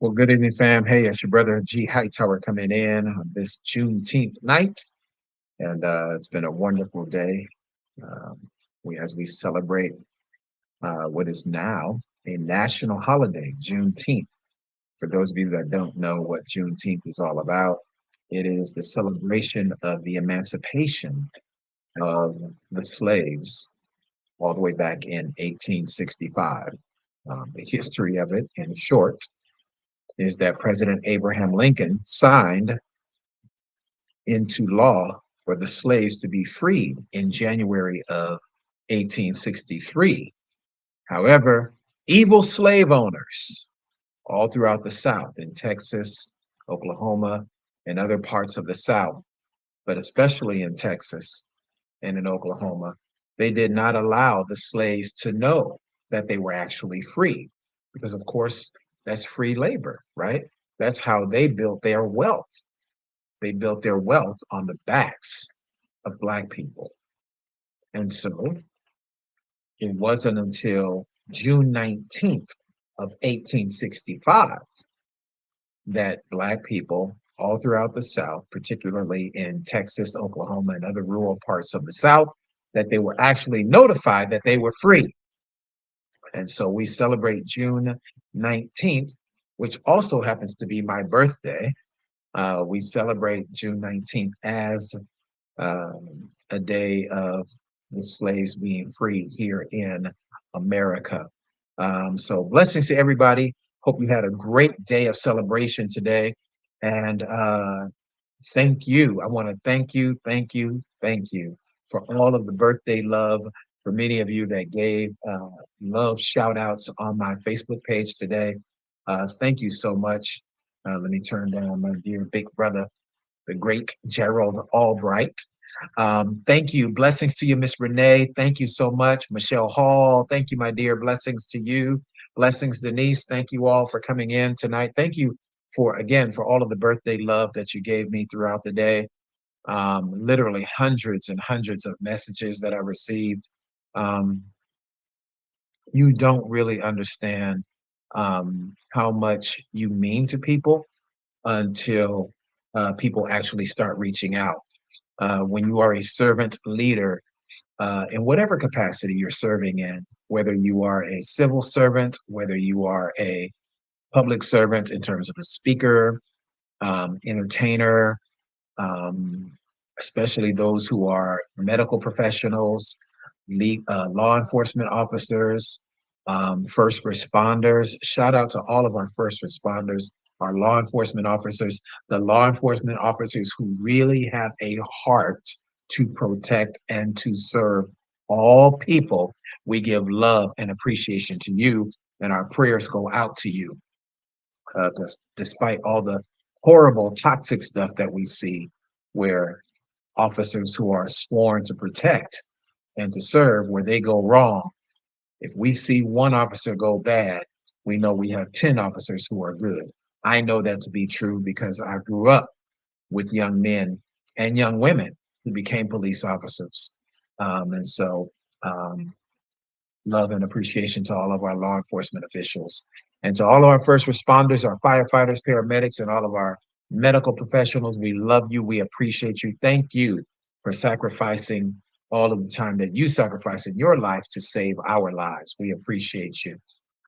Well, good evening, fam. Hey, it's your brother G Hightower coming in on this Juneteenth night, and it's been a wonderful day. Um, as we celebrate what is now a national holiday, Juneteenth. For those of you that don't know what Juneteenth is all about, it is the celebration of the emancipation of the slaves all the way back in 1865. The history of it, in short, is that President Abraham Lincoln signed into law for the slaves to be freed in January of 1863. However, evil slave owners all throughout the South, in Texas, Oklahoma, and other parts of the South, but especially in Texas and in Oklahoma, they did not allow the slaves to know that they were actually free. Because, of course, that's free labor, right? That's how they built their wealth. They built their wealth on the backs of Black people. And so it wasn't until June 19th of 1865 that Black people all throughout the South, particularly in Texas, Oklahoma, and other rural parts of the South, that they were actually notified that they were free. And so we celebrate June 19th, which also happens to be my birthday. We celebrate June 19th as a day of the slaves being free here in America. So blessings to everybody. Hope you had a great day of celebration today. And thank you. I want to thank you for all of the birthday love. For many of you that gave love shout outs on my Facebook page today. Thank you so much. Let me turn down my dear big brother, the great Gerald Albright. Thank you. Blessings to you, Miss Renee. Thank you so much. Michelle Hall. Thank you, my dear. Blessings to you. Blessings, Denise. Thank you all for coming in tonight. Thank you for all of the birthday love that you gave me throughout the day. Literally hundreds and hundreds of messages that I received. Um, you don't really understand how much you mean to people until people actually start reaching out. When you are a servant leader, in whatever capacity you're serving in, whether you are a civil servant, whether you are a public servant in terms of a speaker, entertainer, um, especially those who are medical professionals, law enforcement officers, first responders. Shout out to all of our first responders, our law enforcement officers, the law enforcement officers who really have a heart to protect and to serve all people. We give love and appreciation to you, and our prayers go out to you. Despite all the horrible, toxic stuff that we see, where officers who are sworn to protect and to serve, where they go wrong, if we see one officer go bad, we know we have 10 officers who are good. I know that to be true because I grew up with young men and young women who became police officers. And so, love and appreciation to all of our law enforcement officials and to all of our first responders, our firefighters, paramedics, and all of our medical professionals. We love you. We appreciate you. Thank you for sacrificing all of the time that you sacrifice in your life to save our lives. We appreciate you.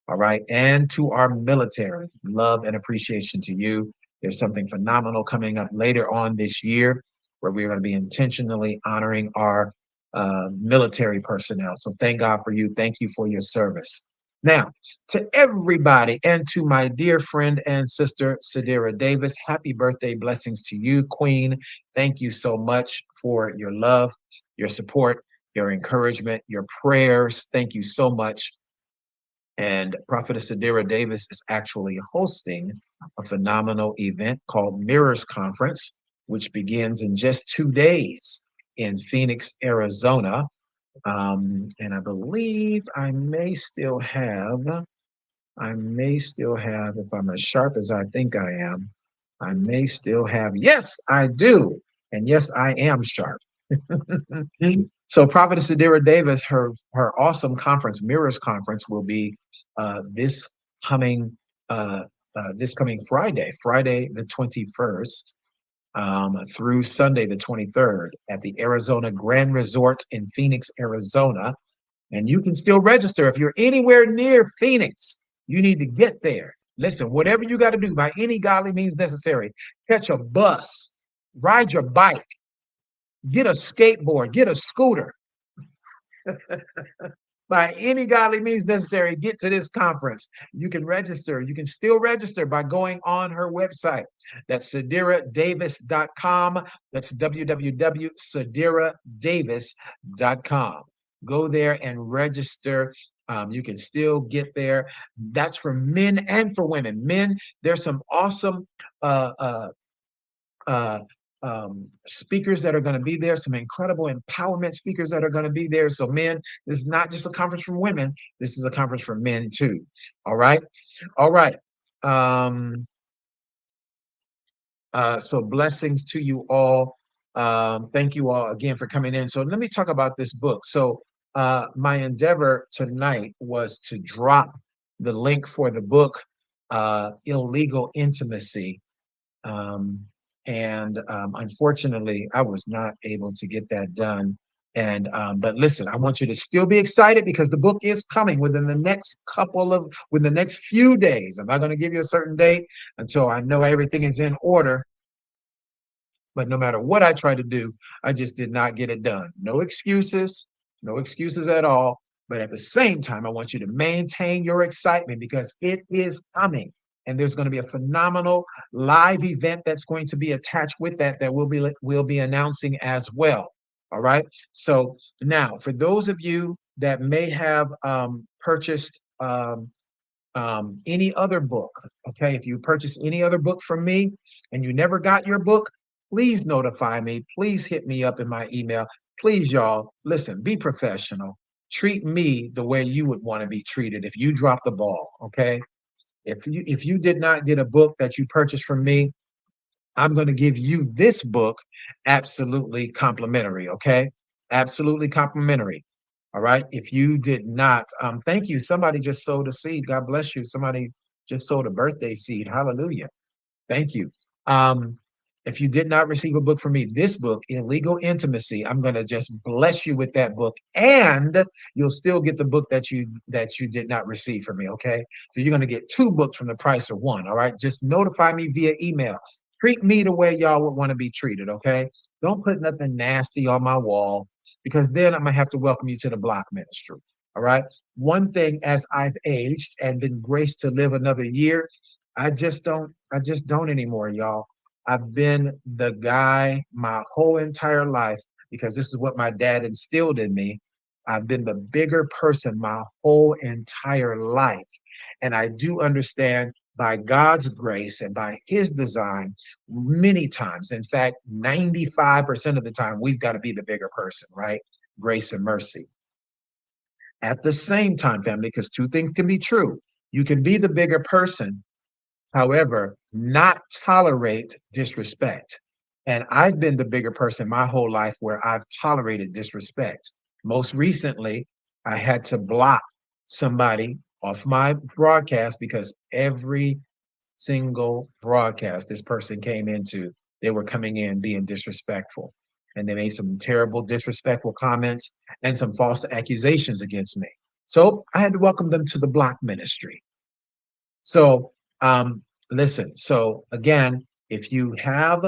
All right. And to our military, love and appreciation to you. There's something phenomenal coming up later on this year where we're going to be intentionally honoring our military personnel. So thank God for you. Thank you for your service. Now, to everybody and to my dear friend and sister, Sadira Davis, happy birthday. Blessings to you, Queen. Thank you so much for your love, your support, your encouragement, your prayers. Thank you so much. And Prophetess Sadira Davis is actually hosting a phenomenal event called Mirrors Conference, which begins in just 2 days in Phoenix, Arizona. And I believe if I'm as sharp as I think I am, I may still have, yes, I do. And yes, I am sharp. So Prophetess Sadira Davis, her awesome conference, Mirrors Conference, will be this coming this coming Friday the 21st, through Sunday the 23rd at the Arizona Grand Resort in Phoenix, Arizona. And you can still register if you're anywhere near Phoenix. You need to get there. Listen, whatever you got to do by any godly means necessary, catch a bus, ride your bike, get a skateboard, get a scooter, by any godly means necessary, get to this conference. You can register. You can still register by going on her website. That's SadiraDavis.com. That's www.SadiraDavis.com. Go there and register. You can still get there. That's for men and for women. Men, there's some awesome uh, uh, uh, speakers that are going to be there, some incredible empowerment speakers that are going to be there. So, men, this is not just a conference for women, this is a conference for men too. All right. All right. Um, so, blessings to you all. Thank you all again for coming in. So, let me talk about this book. So, my endeavor tonight was to drop the link for the book, Illegal Intimacy. Um, and unfortunately, I was not able to get that done. And but listen, I want you to still be excited because the book is coming within the next few days. I'm not going to give you a certain date until I know everything is in order. But no matter what I try to do, I just did not get it done. No excuses, no excuses at all. But at the same time, I want you to maintain your excitement because it is coming. And there's going to be a phenomenal live event that's going to be attached with that we'll be announcing as well. All right. So now, for those of you that may have purchased any other book, okay, if you purchase any other book from me and you never got your book, please notify me. Please hit me up in my email. Please, y'all, listen, be professional. Treat me the way you would want to be treated if you drop the ball, okay? If you did not get a book that you purchased from me, I'm going to give you this book absolutely complimentary, okay? Absolutely complimentary. All right. If you did not, thank you. Somebody just sowed a seed. God bless you. Somebody just sowed a birthday seed. Hallelujah. Thank you. Um, if you did not receive a book from me, this book, Illegal Intimacy, I'm going to just bless you with that book, and you'll still get the book that you did not receive from me. Okay, so you're going to get two books from the price of one. All right, just notify me via email. Treat me the way y'all would want to be treated. Okay, don't put nothing nasty on my wall because then I'm gonna have to welcome you to the block ministry. All right. One thing, as I've aged and been graced to live another year, I just don't anymore, y'all. I've been the guy my whole entire life because this is what my dad instilled in me. I've been the bigger person my whole entire life. And I do understand by God's grace and by his design, many times, in fact, 95% of the time, we've got to be the bigger person, right? Grace and mercy. At the same time, family, because two things can be true. You can be the bigger person, however, not tolerate disrespect. And I've been the bigger person my whole life where I've tolerated disrespect. Most recently, I had to block somebody off my broadcast because every single broadcast this person came into, they were coming in being disrespectful. And they made some terrible, disrespectful comments and some false accusations against me. So I had to welcome them to the block ministry. So, listen, so again, if you have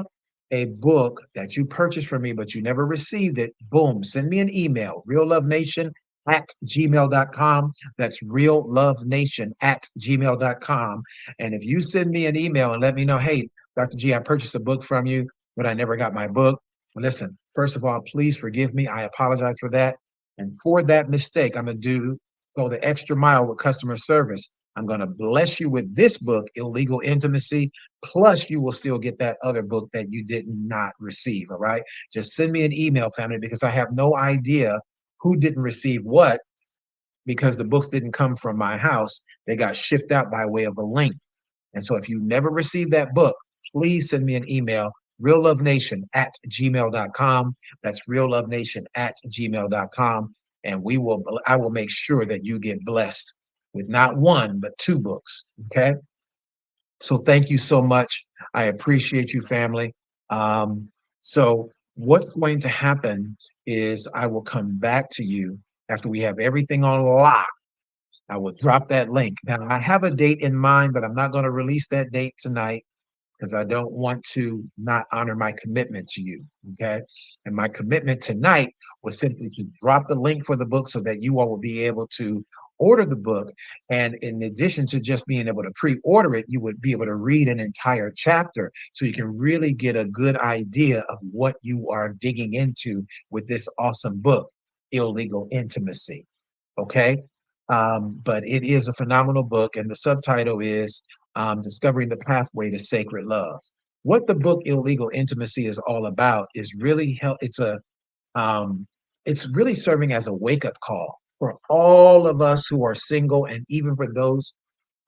a book that you purchased from me, but you never received it, boom, send me an email, reallovenation@gmail.com. That's reallovenation@gmail.com. And if you send me an email and let me know, hey, Dr. G, I purchased a book from you, but I never got my book. Well, listen, first of all, please forgive me. I apologize for that. And for that mistake, I'm going to go the extra mile with customer service. I'm going to bless you with this book, Illegal Intimacy, plus you will still get that other book that you did not receive. All right. Just send me an email, family, because I have no idea who didn't receive what because the books didn't come from my house. They got shipped out by way of a link. And so if you never received that book, please send me an email, reallovenation@gmail.com. That's reallovenation@gmail.com. And I will make sure that you get blessed with not one, but two books. Okay. So thank you so much. I appreciate you, family. Um, so what's going to happen is I will come back to you after we have everything on lock. I will drop that link. Now I have a date in mind, but I'm not going to release that date tonight because I don't want to not honor my commitment to you. Okay. And my commitment tonight was simply to drop the link for the book so that you all will be able to order the book. And in addition to just being able to pre order it, you would be able to read an entire chapter so you can really get a good idea of what you are digging into with this awesome book, Illegal Intimacy. Okay. But it is a phenomenal book, and the subtitle is Discovering the Pathway to Sacred Love. What the book Illegal Intimacy is all about is really um, it's really serving as a wake up call for all of us who are single, and even for those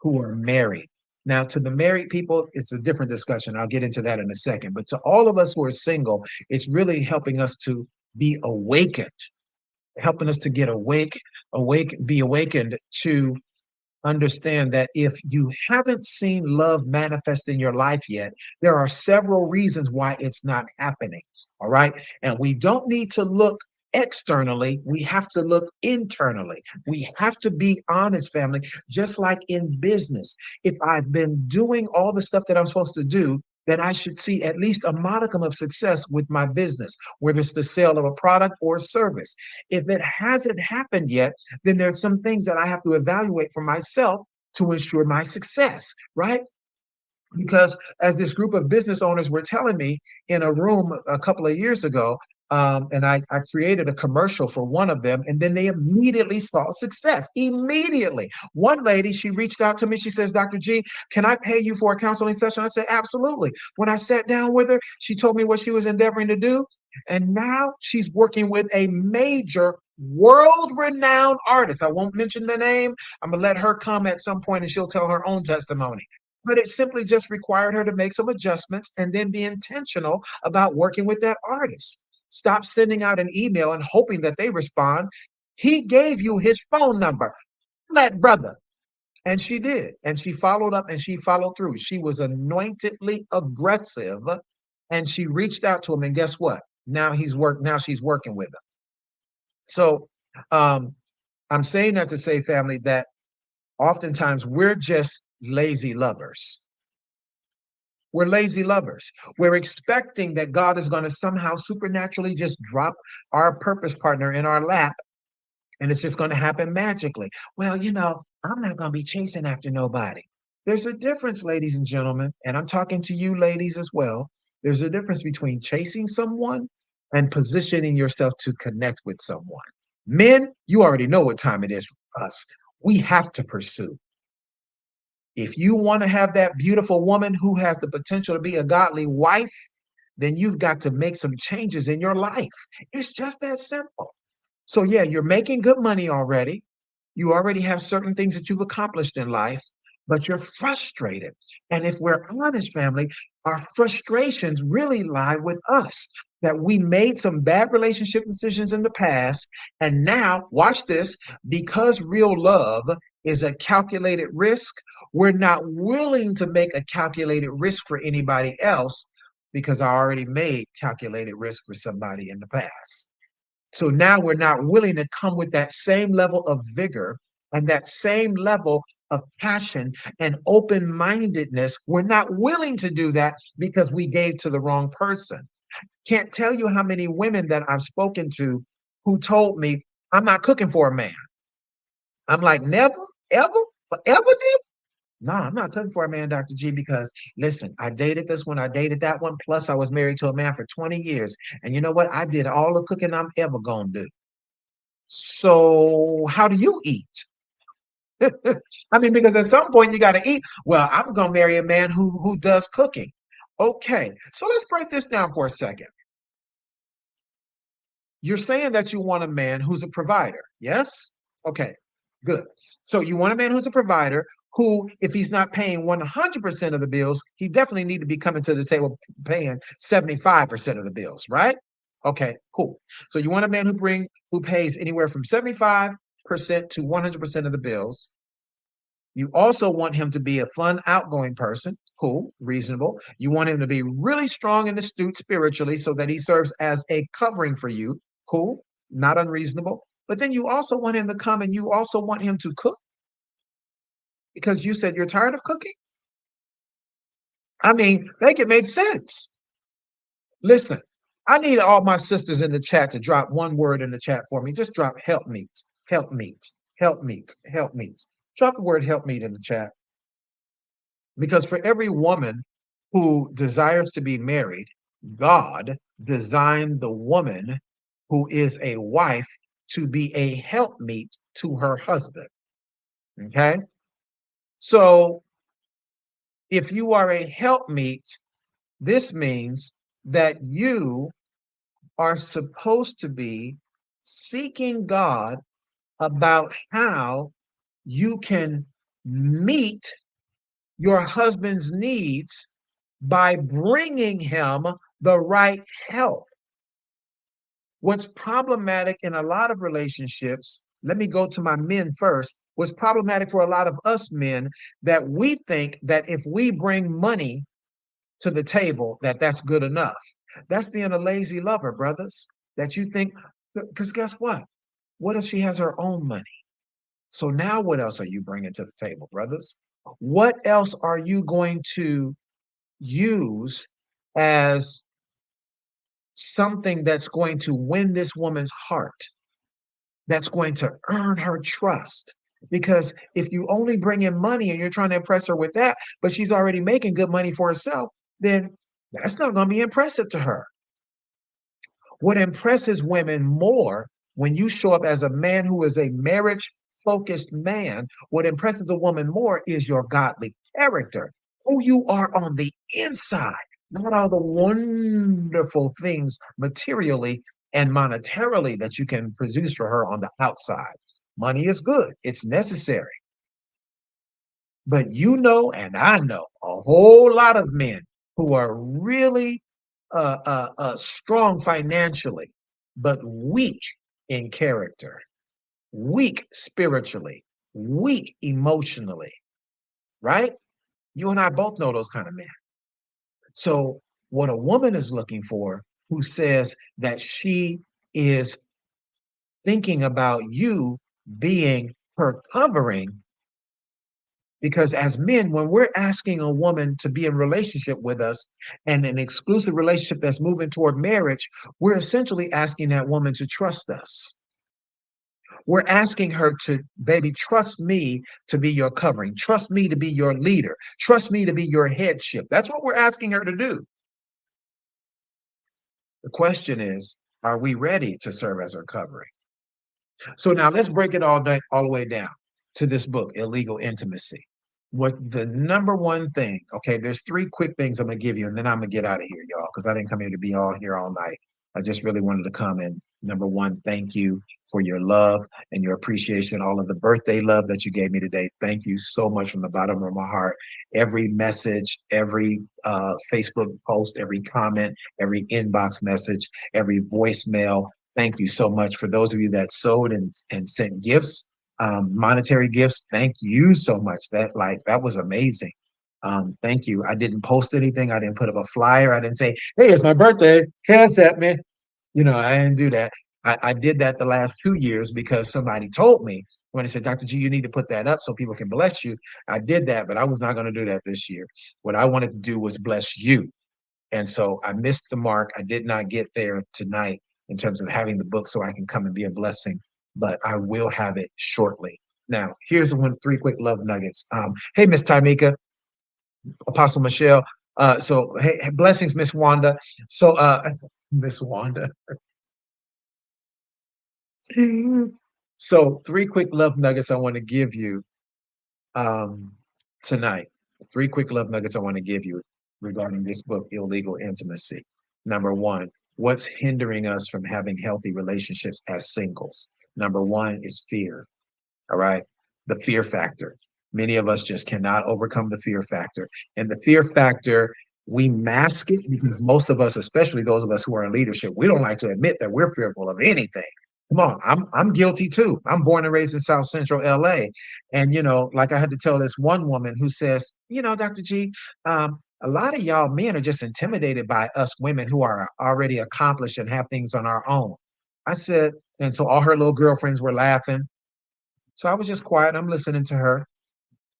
who are married. Now, to the married people, it's a different discussion. I'll get into that in a second. But to all of us who are single, it's really helping us to be awakened, helping us to get be awakened to understand that if you haven't seen love manifest in your life yet, there are several reasons why it's not happening. All right. And we don't need to look externally, we have to look internally. We have to be honest, family, just like in business. If I've been doing all the stuff that I'm supposed to do, then I should see at least a modicum of success with my business, whether it's the sale of a product or a service. If it hasn't happened yet, then there's some things that I have to evaluate for myself to ensure my success, right? Because as this group of business owners were telling me in a room a couple of years ago, and I created a commercial for one of them, and then they immediately saw success. Immediately. One lady, she reached out to me. She says, Dr. G, can I pay you for a counseling session? I said, absolutely. When I sat down with her, she told me what she was endeavoring to do. And now she's working with a major world renowned artist. I won't mention the name. I'm going to let her come at some point and she'll tell her own testimony. But it simply just required her to make some adjustments and then be intentional about working with that artist. Stop sending out an email and hoping that they respond. He gave you his phone number. That brother. And she did. And she followed up and she followed through. She was anointedly aggressive and she reached out to him. And guess what? Now she's working with him. So I'm saying that to say, family, that oftentimes we're just lazy lovers. We're lazy lovers. We're expecting that God is going to somehow supernaturally just drop our purpose partner in our lap and it's just going to happen magically. Well, I'm not going to be chasing after nobody. There's a difference, ladies and gentlemen, and I'm talking to you ladies as well. There's a difference between chasing someone and positioning yourself to connect with someone. Men, you already know what time it is for us. We have to pursue. If you want to have that beautiful woman who has the potential to be a godly wife, then you've got to make some changes in your life. It's just that simple. So, yeah, you're making good money already. You already have certain things that you've accomplished in life, but you're frustrated. And if we're honest, family, our frustrations really lie with us that we made some bad relationship decisions in the past. And now, watch this, because real love is a calculated risk, we're not willing to make a calculated risk for anybody else because I already made calculated risk for somebody in the past. So now we're not willing to come with that same level of vigor and that same level of passion and open mindedness. We're not willing to do that because we gave to the wrong person. Can't tell you how many women that I've spoken to who told me, I'm not cooking for a man. I'm like, never, ever, forever, this? No, I'm not cooking for a man, Dr. G, because listen, I dated this one, I dated that one, plus I was married to a man for 20 years. And you know what? I did all the cooking I'm ever going to do. So how do you eat? I mean, because at some point you got to eat. Well, I'm going to marry a man who does cooking. Okay, so let's break this down for a second. You're saying that you want a man who's a provider. Yes? Okay, good. So you want a man who's a provider who, if he's not paying 100% of the bills, he definitely need to be coming to the table paying 75% of the bills, right? Okay, cool. So you want a man who pays anywhere from 75% to 100% of the bills. You also want him to be a fun, outgoing person. Cool, reasonable. You want him to be really strong and astute spiritually so that he serves as a covering for you. Cool, not unreasonable. But then you also want him to come and you also want him to cook because you said you're tired of cooking. I mean, make it make sense. Listen, I need all my sisters in the chat to drop one word in the chat for me. Just drop help meet, help meet, help meet, help meet. Drop the word help meet in the chat. Because for every woman who desires to be married, God designed the woman who is a wife to be a helpmeet to her husband. Okay? So if you are a helpmeet, this means that you are supposed to be seeking God about how you can meet your husband's needs by bringing him the right help. What's problematic in a lot of relationships, let me go to my men first. What's problematic for a lot of us men that we think that if we bring money to the table, that that's good enough. That's being a lazy lover, brothers. That you think, because guess what? What if she has her own money? So now what else are you bringing to the table, brothers? What else are you going to use as something that's going to win this woman's heart, that's going to earn her trust? Because if you only bring in money and you're trying to impress her with that, but she's already making good money for herself, then that's not going to be impressive to her. What impresses women more when you show up as a man who is a marriage focused man, what impresses a woman more is your godly character, who you are on the inside, not all the wonderful things materially and monetarily that you can produce for her on the outside. Money is good, it's necessary. But you know, and I know a whole lot of men who are really strong financially, but weak in character, weak spiritually, weak emotionally, right? You and I both know those kind of men. So, what a woman is looking for who says that she is thinking about you being her covering, because as men, when we're asking a woman to be in relationship with us and an exclusive relationship that's moving toward marriage, we're essentially asking that woman to trust us. We're asking her to, baby, trust me to be your covering. Trust me to be your leader. Trust me to be your headship. That's what we're asking her to do. The question is, are we ready to serve as her covering? So now let's break it all the way down to this book, Illegal Intimacy. What the number one thing, okay, there's three quick things I'm gonna give you, and then I'm gonna get out of here, y'all, because I didn't come here to be all here all night. I just really wanted to come and number one, thank you for your love and your appreciation, all of the birthday love that you gave me today. Thank you so much from the bottom of my heart. Every message, every Facebook post, every comment, every inbox message, every voicemail. Thank you so much for those of you that sewed and sent gifts, monetary gifts. Thank you so much. That was amazing. Thank you. I didn't post anything. I didn't put up a flyer. I didn't say, "Hey, it's my birthday. Cash at me." I didn't do that. I did that the last 2 years because somebody told me when they said, "Dr. G, you need to put that up so people can bless you." I did that, but I was not going to do that this year. What I wanted to do was bless you. And so I missed the mark. I did not get there tonight in terms of having the book so I can come and be a blessing, but I will have it shortly. Now, here's three quick love nuggets. Hey, Miss Tamika, Apostle Michelle. Hey, blessings, Miss Wanda. So, Miss Wanda. So, three quick love nuggets I want to give you um, tonight. Three quick love nuggets I want to give you regarding this book, Illegal Intimacy. Number one, what's hindering us from having healthy relationships as singles? Number one is fear. All right. The fear factor. Many of us just cannot overcome the fear factor. And the fear factor, we mask it because most of us, especially those of us who are in leadership, we don't like to admit that we're fearful of anything. Come on, I'm guilty too. I'm born and raised in South Central LA. And like I had to tell this one woman who says, Dr. G, a lot of y'all men are just intimidated by us women who are already accomplished and have things on our own. I said, and so all her little girlfriends were laughing. So I was just quiet. I'm listening to her.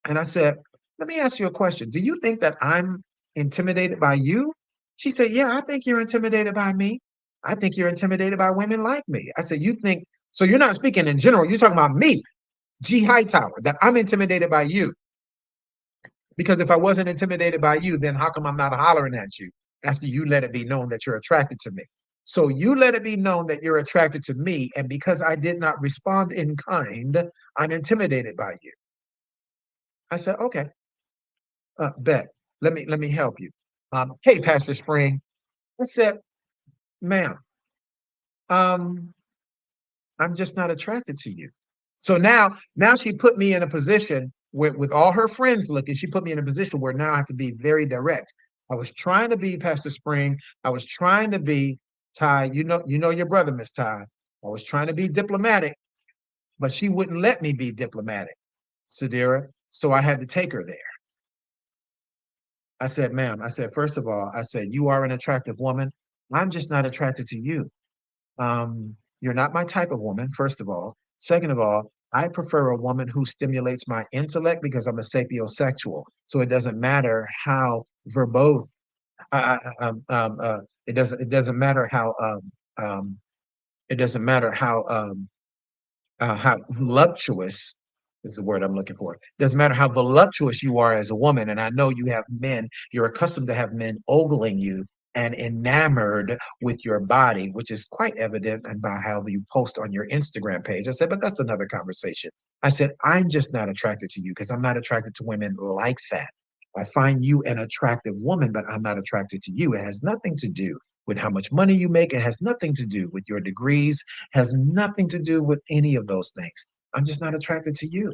And I said, let me ask you a question. Do you think that I'm intimidated by you? She said, yeah, I think you're intimidated by me. I think you're intimidated by women like me. I said, you think, so you're not speaking in general. You're talking about me, G Hightower, that I'm intimidated by you. Because if I wasn't intimidated by you, then how come I'm not hollering at you after you let it be known that you're attracted to me? So you let it be known that you're attracted to me. And because I did not respond in kind, I'm intimidated by you. I said, okay, bet. Let me help you. Hey, Pastor Spring. I said, ma'am, um, I'm just not attracted to you. So now she put me in a position with all her friends looking, she put me in a position where now I have to be very direct. I was trying to be Pastor Spring. I was trying to be Ty. You know your brother, Miss Ty. I was trying to be diplomatic, but she wouldn't let me be diplomatic, Sadira. So I had to take her there. I said, ma'am, I said, first of all, I said, you are an attractive woman. I'm just not attracted to you. You're not my type of woman, first of all. Second of all, I prefer a woman who stimulates my intellect because I'm a sapiosexual. So it doesn't matter how verbose. It doesn't matter um, it doesn't matter how voluptuous is the word I'm looking for. Doesn't matter how voluptuous you are as a woman. And I know you have men, you're accustomed to have men ogling you and enamored with your body, which is quite evident by how you post on your Instagram page. I said, but that's another conversation. I said, I'm just not attracted to you because I'm not attracted to women like that. I find you an attractive woman, but I'm not attracted to you. It has nothing to do with how much money you make. It has nothing to do with your degrees, has nothing to do with any of those things. I'm just not attracted to you,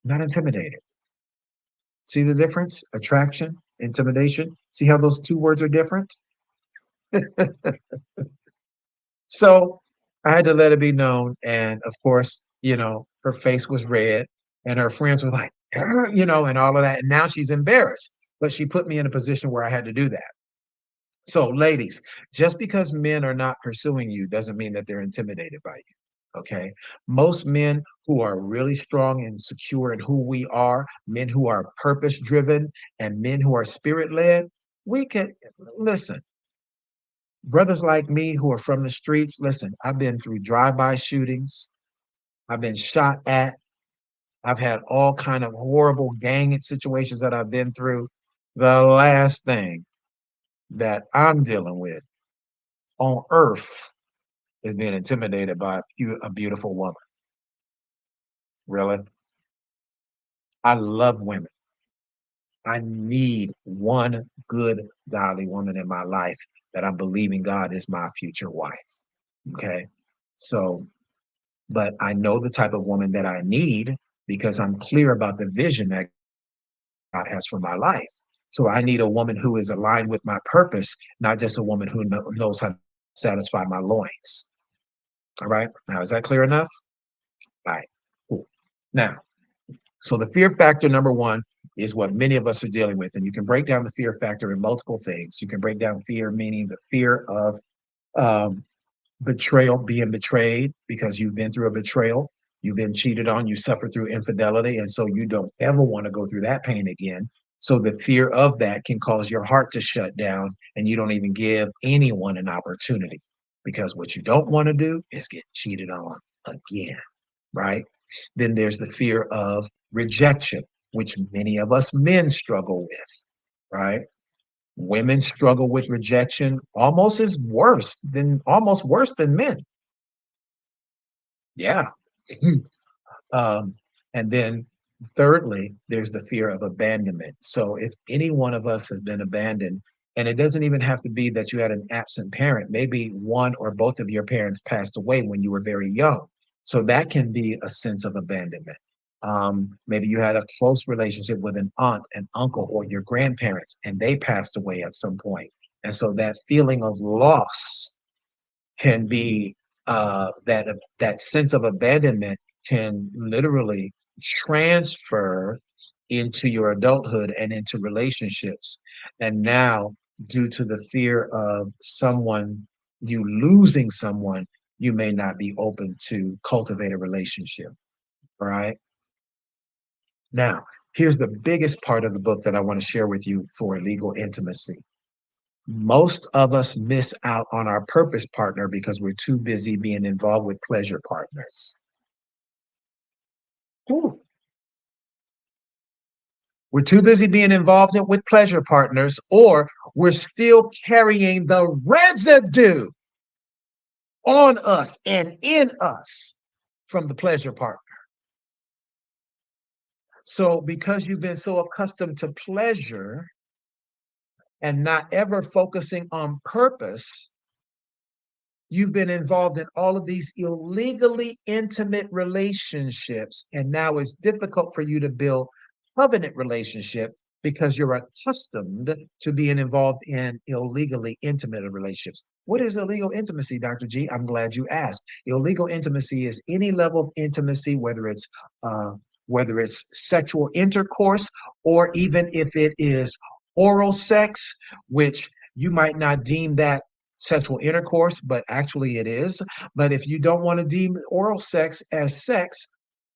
not intimidated. See the difference? Attraction, intimidation. See how those two words are different? So I had to let it be known. And of course, her face was red and her friends were like, and all of that. And now she's embarrassed. But she put me in a position where I had to do that. So, ladies, just because men are not pursuing you doesn't mean that they're intimidated by you. Okay. Most men who are really strong and secure in who we are, men who are purpose driven, and men who are spirit led, we can listen. Brothers like me who are from the streets, listen, I've been through drive-by shootings. I've been shot at. I've had all kind of horrible gang situations that I've been through. The last thing that I'm dealing with on earth is being intimidated by a beautiful woman. Really? I love women. I need one good, godly woman in my life that I'm believing God is my future wife. Okay. So, but I know the type of woman that I need because I'm clear about the vision that God has for my life. So I need a woman who is aligned with my purpose, not just a woman who knows how to satisfy my loins. All right. Now, is that clear enough? All right. Cool. Now, so the fear factor number one is what many of us are dealing with. And you can break down the fear factor in multiple things. You can break down fear, meaning the fear of um, betrayal, being betrayed because you've been through a betrayal, you've been cheated on, you suffered through infidelity. And so you don't ever want to go through that pain again. So the fear of that can cause your heart to shut down and you don't even give anyone an opportunity because what you don't want to do is get cheated on again, right? Then there's the fear of rejection, which many of us men struggle with, right? Women struggle with rejection almost worse than men. Yeah. um, and then thirdly, there's the fear of abandonment. So if any one of us has been abandoned, and it doesn't even have to be that you had an absent parent, maybe one or both of your parents passed away when you were very young. So that can be a sense of abandonment. Maybe you had a close relationship with an aunt, an uncle, or your grandparents, and they passed away at some point. And so that feeling of loss can be that sense of abandonment can literally transfer into your adulthood and into relationships. And now, due to the fear of someone, you losing someone, you may not be open to cultivate a relationship. Right now, here's the biggest part of the book that I want to share with you for legal intimacy. Most of us miss out on our purpose partner because we're too busy being involved with pleasure partners. Ooh. We're too busy being involved with pleasure partners, or we're still carrying the residue on us and in us from the pleasure partner. So, because you've been so accustomed to pleasure and not ever focusing on purpose, you've been involved in all of these illegally intimate relationships, and now it's difficult for you to build covenant relationship because you're accustomed to being involved in illegally intimate relationships. What is illegal intimacy, Dr. G? I'm glad you asked. Illegal intimacy is any level of intimacy, uh, whether it's sexual intercourse or even if it is oral sex, which you might not deem that sexual intercourse, but actually it is. But if you don't want to deem oral sex as sex,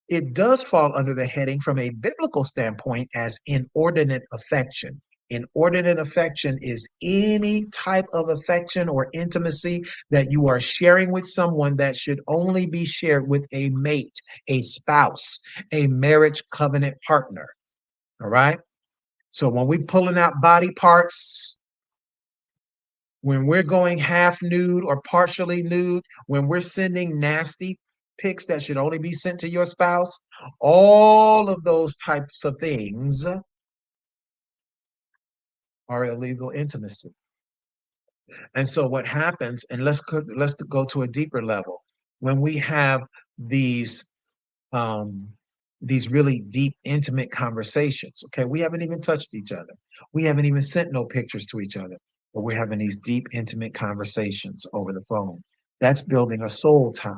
it does fall under the heading from a biblical standpoint as inordinate affection. Inordinate affection is any type of affection or intimacy that you are sharing with someone that should only be shared with a mate, a spouse, a marriage covenant partner. All right. So when we pulling out body parts, when we're going half nude or partially nude, when we're sending nasty pics that should only be sent to your spouse, all of those types of things are illegal intimacy. And so what happens, and let's go to a deeper level. When we have these um these really deep, intimate conversations. Okay, we haven't even touched each other. We haven't even sent no pictures to each other, but we're having these deep, intimate conversations over the phone. That's building a soul tie.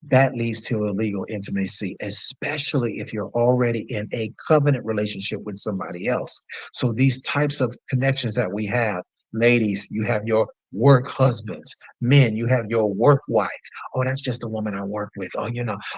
That leads to illegal intimacy, especially if you're already in a covenant relationship with somebody else. So these types of connections that we have, ladies, you have your work husbands, men, you have your work wife. Oh, that's just a woman I work with. Oh,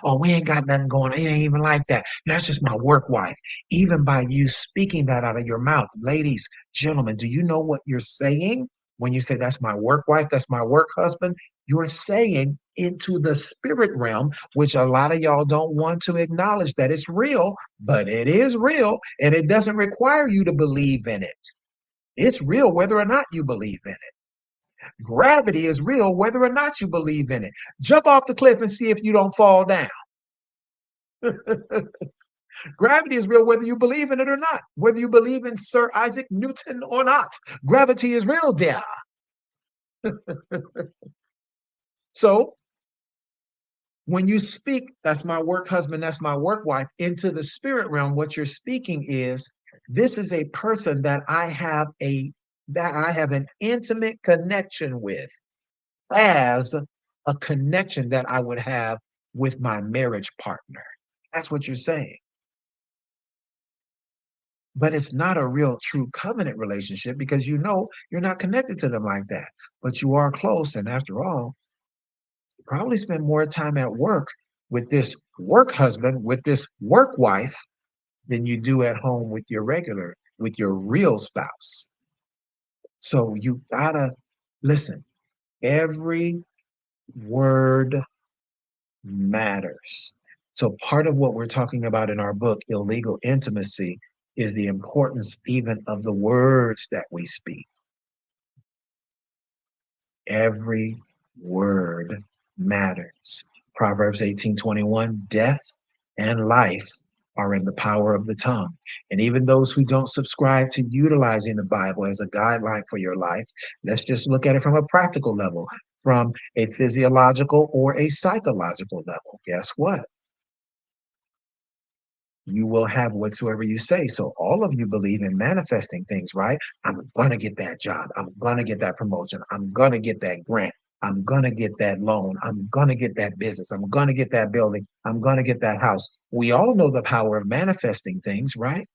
oh, we ain't got nothing going on. It ain't even like that. That's just my work wife. Even by you speaking that out of your mouth, ladies, gentlemen, do you know what you're saying when you say that's my work wife, that's my work husband? You're saying into the spirit realm, which a lot of y'all don't want to acknowledge that it's real, but it is real, and it doesn't require you to believe in it. It's real whether or not you believe in it. Gravity is real whether or not you believe in it. Jump off the cliff and see if you don't fall down. Gravity is real whether you believe in it or not, whether you believe in Sir Isaac Newton or not. Gravity is real, dear. So when you speak, that's my work husband, that's my work wife, into the spirit realm, what you're speaking is this is a person that I have an intimate connection with, as a connection that I would have with my marriage partner. That's what you're saying. But it's not a real true covenant relationship because you're not connected to them like that. But you are close. And after all, you probably spend more time at work with this work husband, with this work wife, than you do at home with your real spouse. So you gotta listen. Every word matters. So part of what we're talking about in our book, Illegal Intimacy, is the importance even of the words that we speak. Every word matters. Proverbs 18:21, death and life are in the power of the tongue. And even those who don't subscribe to utilizing the Bible as a guideline for your life, let's just look at it from a practical level, from a physiological or a psychological level. Guess what? You will have whatsoever you say. So all of you believe in manifesting things, right? I'm going to get that job. I'm going to get that promotion. I'm going to get that grant. I'm going to get that loan. I'm going to get that business. I'm going to get that building. I'm going to get that house. We all know the power of manifesting things, right?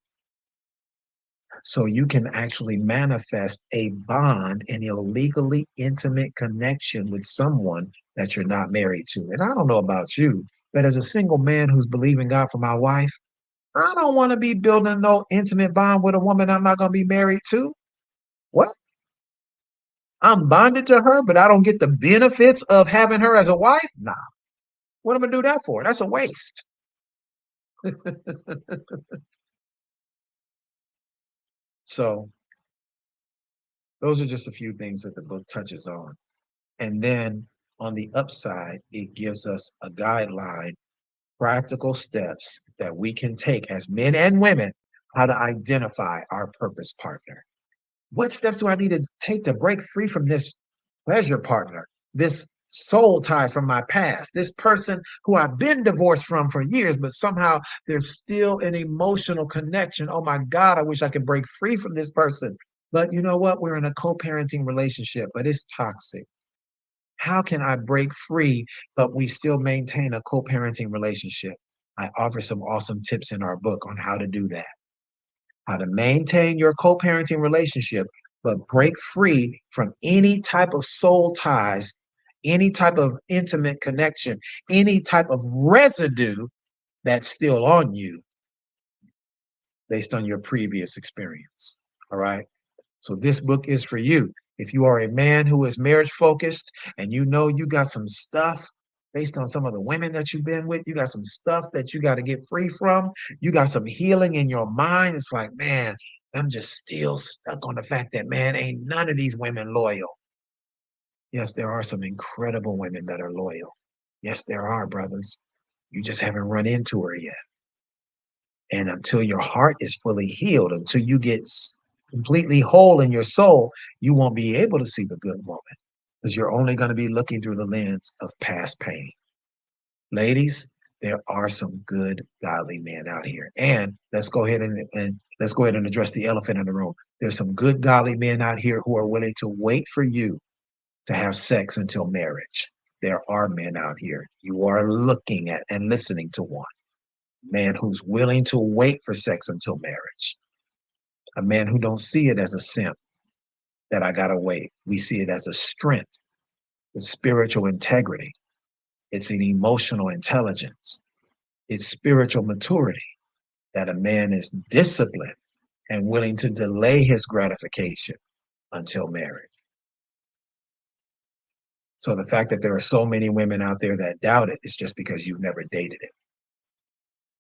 So you can actually manifest a bond, an illegally intimate connection with someone that you're not married to. And I don't know about you, but as a single man who's believing God for my wife, I don't want to be building no intimate bond with a woman I'm not going to be married to. What? I'm bonded to her, but I don't get the benefits of having her as a wife? Nah. What am I going to do that for? That's a waste. So those are just a few things that the book touches on. And then on the upside, it gives us a guideline, practical steps that we can take as men and women, how to identify our purpose partner. What steps do I need to take to break free from this pleasure partner, this soul tie from my past, this person who I've been divorced from for years, but somehow there's still an emotional connection. Oh my God, I wish I could break free from this person. But you know what? We're in a co parenting relationship, but it's toxic. How can I break free, but we still maintain a co parenting relationship? I offer some awesome tips in our book on how to do that, how to maintain your co parenting relationship, but break free from any type of soul ties, any type of intimate connection, any type of residue that's still on you based on your previous experience. All right. So this book is for you. If you are a man who is marriage focused and you know you got some stuff based on some of the women that you've been with, you got some stuff that you got to get free from, you got some healing in your mind. It's like, man, I'm just still stuck on the fact that, man, ain't none of these women loyal. Yes, there are some incredible women that are loyal. Yes, there are, brothers. You just haven't run into her yet. And until your heart is fully healed, until you get completely whole in your soul, you won't be able to see the good woman because you're only going to be looking through the lens of past pain. Ladies, there are some good, godly men out here. And let's go ahead and let's go ahead and address the elephant in the room. There's some good, godly men out here who are willing to wait for you to have sex until marriage. There are men out here. You are looking at and listening to one man who's willing to wait for sex until marriage, a man who don't see it as a simp that I gotta wait. We see it as a strength, it's spiritual integrity, it's an emotional intelligence, it's spiritual maturity that a man is disciplined and willing to delay his gratification until marriage. So the fact that there are so many women out there that doubt it is just because you've never dated it,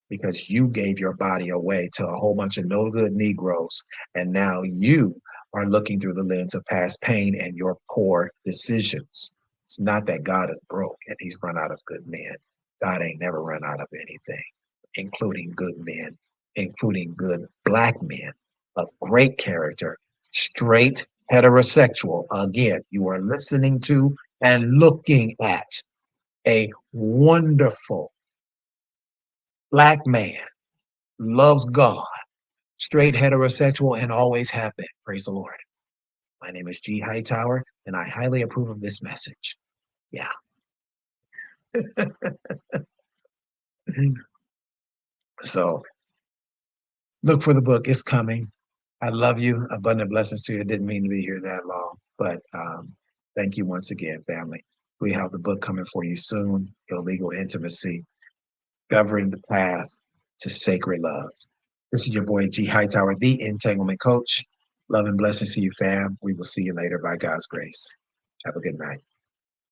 because you gave your body away to a whole bunch of no good Negroes. And now you are looking through the lens of past pain and your poor decisions. It's not that God is broke and he's run out of good men. God ain't never run out of anything, including good men, including good black men of great character, straight heterosexual. Again, you are listening to and looking at a wonderful black man, loves God, straight heterosexual, and always have been. Praise the Lord. My name is G. Hightower, and I highly approve of this message. Yeah. So look for the book. It's coming. I love you. Abundant blessings to you. I didn't mean to be here that long, but thank you once again, family. We have the book coming for you soon. Illegal Intimacy, Discovering the Path to Sacred Love. This is your boy G. Hightower, the Entanglement Coach. Love and blessings to you, fam. We will see you later by God's grace. Have a good night.